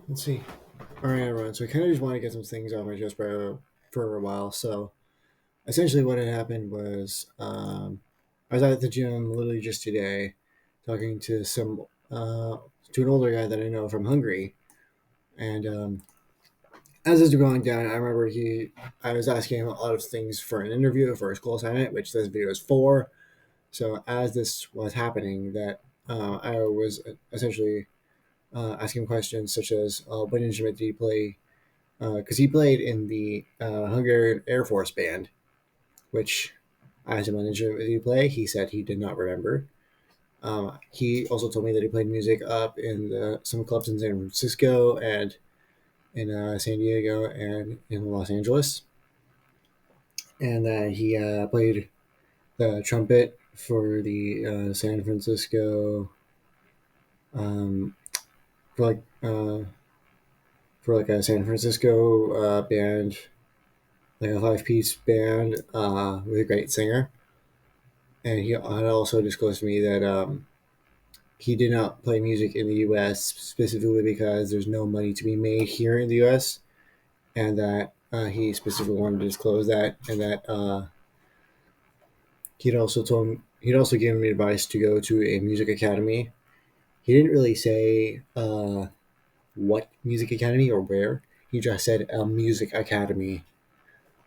Let's see. All right, everyone. So I kind of just want to get some things off my chest for a while. So essentially, what had happened was I was at the gym literally just today, talking to to an older guy that I know from Hungary, and as this was going down, I remember I was asking him a lot of things for an interview for a school assignment, which this video is for. So as this was happening, that I was essentially asking questions such as, "What instrument do you play?" Because he played in the Hungarian Air Force band, which I asked him what instrument did he play. He said he did not remember. He also told me that he played music up in some clubs in San Francisco and in San Diego and in Los Angeles, and that he played the trumpet for the San Francisco um, for like a San Francisco band, like a 5-piece band with a great singer. And he had also disclosed to me that he did not play music in the U.S. specifically because there's no money to be made here in the U.S. and that he specifically wanted to disclose that, and that he'd also given me advice to go to a music academy. He didn't really say what music academy or where. He just said a music academy.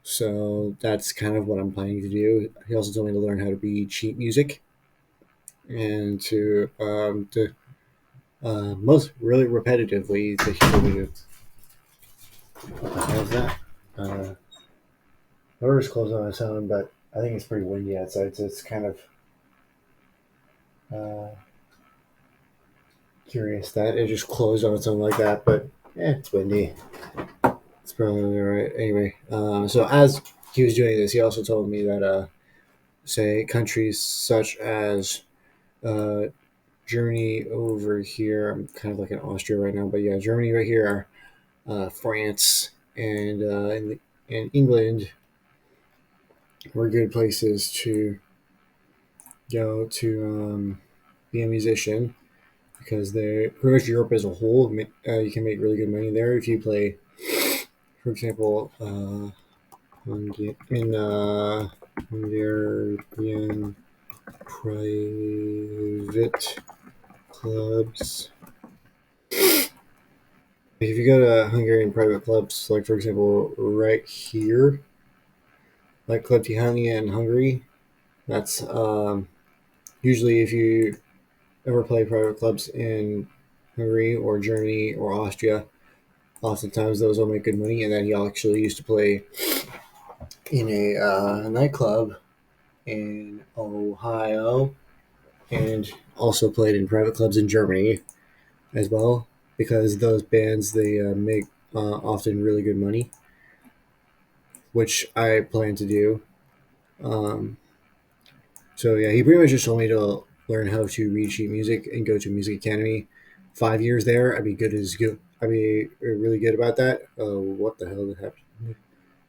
So that's kind of what I'm planning to do. He also told me to learn how to read sheet music and to most really repetitively to hear me. How's that? The door's closed on its own, but I think it's pretty windy outside, so it's kind of uh, curious that it just closed on its own like that. But it's windy. It's probably all right. Anyway, so as he was doing this, he also told me that say countries such as uh, Germany over here. I'm kind of like in Austria right now, but yeah, Germany right here, France, and England were good places to go to be a musician because they're pretty much Europe as a whole. You can make really good money there if you play, for example, in Hungarian private clubs. Like if you go to Hungarian private clubs, like for example, right here, like Club Tihany in Hungary, that's usually if you ever play private clubs in Hungary or Germany or Austria, oftentimes those will make good money. And then he actually used to play in a nightclub in Ohio and also played in private clubs in Germany as well because those bands they make often really good money, which I plan to do. Um, so yeah, he pretty much just told me to learn how to read sheet music and go to music academy. 5 years there, I'd be good as good. I'd be really good about that. What the hell happened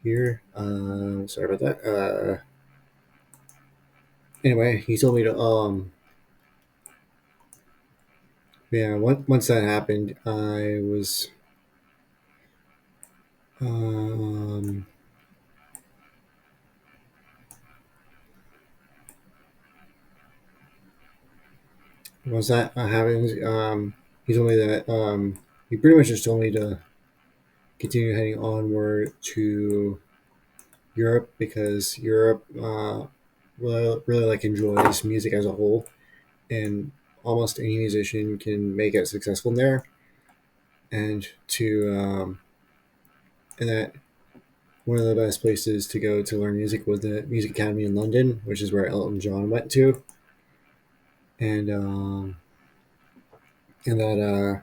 here? Sorry about that. Anyway, he told me to yeah. Once that happened, I was um once that happens, he told me that he pretty much just told me to continue heading onward to Europe because Europe really like enjoys music as a whole, and almost any musician can make it successful in there. And to and that one of the best places to go to learn music was the Music Academy in London, which is where Elton John went to, and and that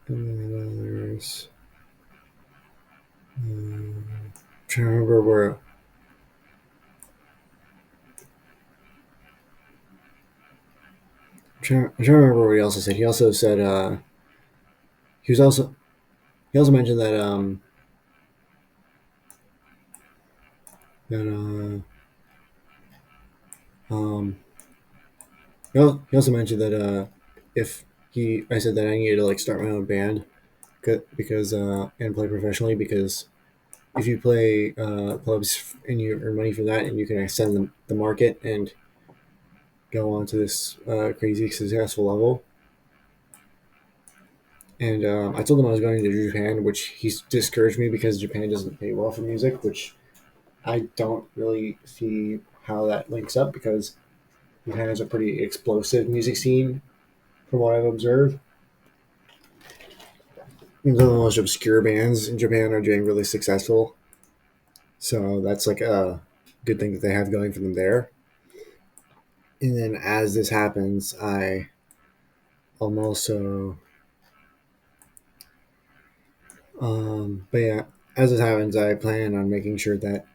and then there's trying to remember where. I'm trying to remember what he also said. He also said he was also he also mentioned that that Um, he also mentioned that if I said that I needed to like start my own band because and play professionally because if you play clubs and you earn money from that and you can extend the market and go on to this crazy successful level. And I told him I was going to Japan, which he's discouraged me because Japan doesn't pay well for music, which I don't really see how that links up because Japan has a pretty explosive music scene from what I've observed. Even though the most obscure bands in Japan are doing really successful. So that's like a good thing that they have going for them there. And then as this happens, I'm also, but yeah, as this happens, I plan on making sure that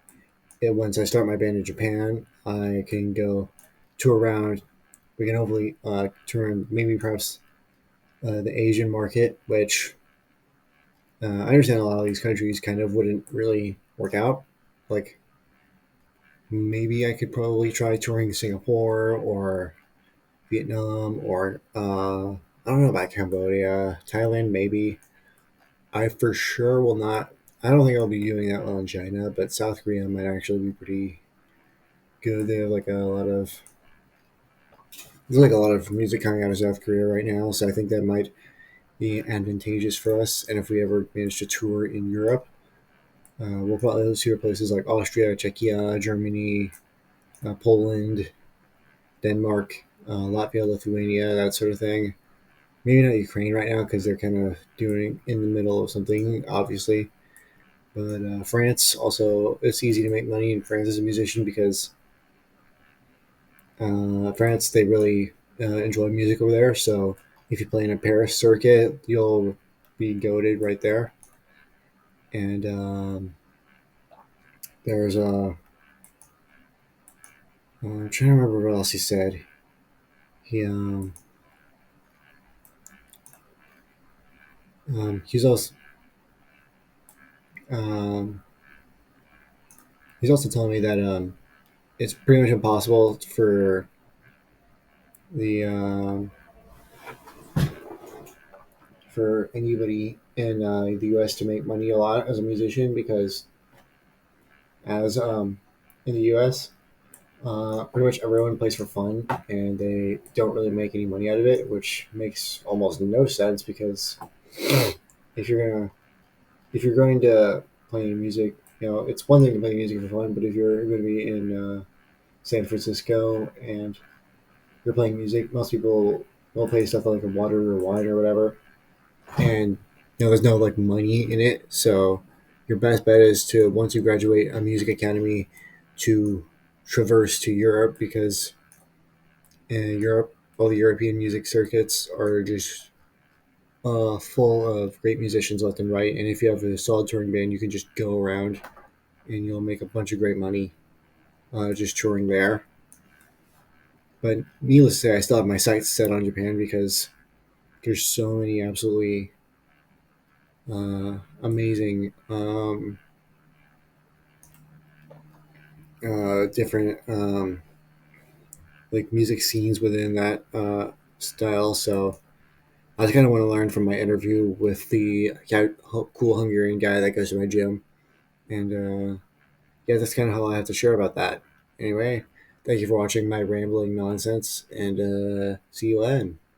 once I start my band in Japan, I can go tour around. We can hopefully tour maybe perhaps the Asian market, which I understand a lot of these countries kind of wouldn't really work out. Like maybe I could probably try touring Singapore or Vietnam or I don't know about Cambodia, Thailand, maybe. I for sure will not. I don't think I'll be doing that well in China, but South Korea might actually be pretty good. They have like a lot of there's like a lot of music coming out of South Korea right now, so I think that might be advantageous for us. And if we ever manage to tour in Europe, we'll probably tour places like Austria, Czechia, Germany, Poland, Denmark, Latvia, Lithuania, that sort of thing. Maybe not Ukraine right now because they're kind of doing in the middle of something, obviously. But France also, it's easy to make money in France as a musician because France they really enjoy music over there. So if you play in a Paris circuit, you'll be goaded right there. And there's I'm trying to remember what else he said. He he's also um, he's also telling me that it's pretty much impossible the for anybody in the U.S. to make money a lot as a musician because as in the U.S. Pretty much everyone plays for fun and they don't really make any money out of it, which makes almost no sense because if you're gonna if you're going to play music, it's one thing to play music for fun, but if you're going to be in San Francisco and you're playing music, most people will play stuff like water or wine or whatever, and there's no like money in it. So your best bet is to once you graduate a music academy to traverse to Europe because in Europe all the European music circuits are just full of great musicians left and right. And if you have a solid touring band, you can just go around and you'll make a bunch of great money just touring there. But needless to say, I still have my sights set on Japan because there's so many absolutely amazing different like music scenes within that style. So I just kind of want to learn from my interview with the cool Hungarian guy that goes to my gym, and yeah, that's kind of all I have to share about that. Anyway, thank you for watching my rambling nonsense, and see you then.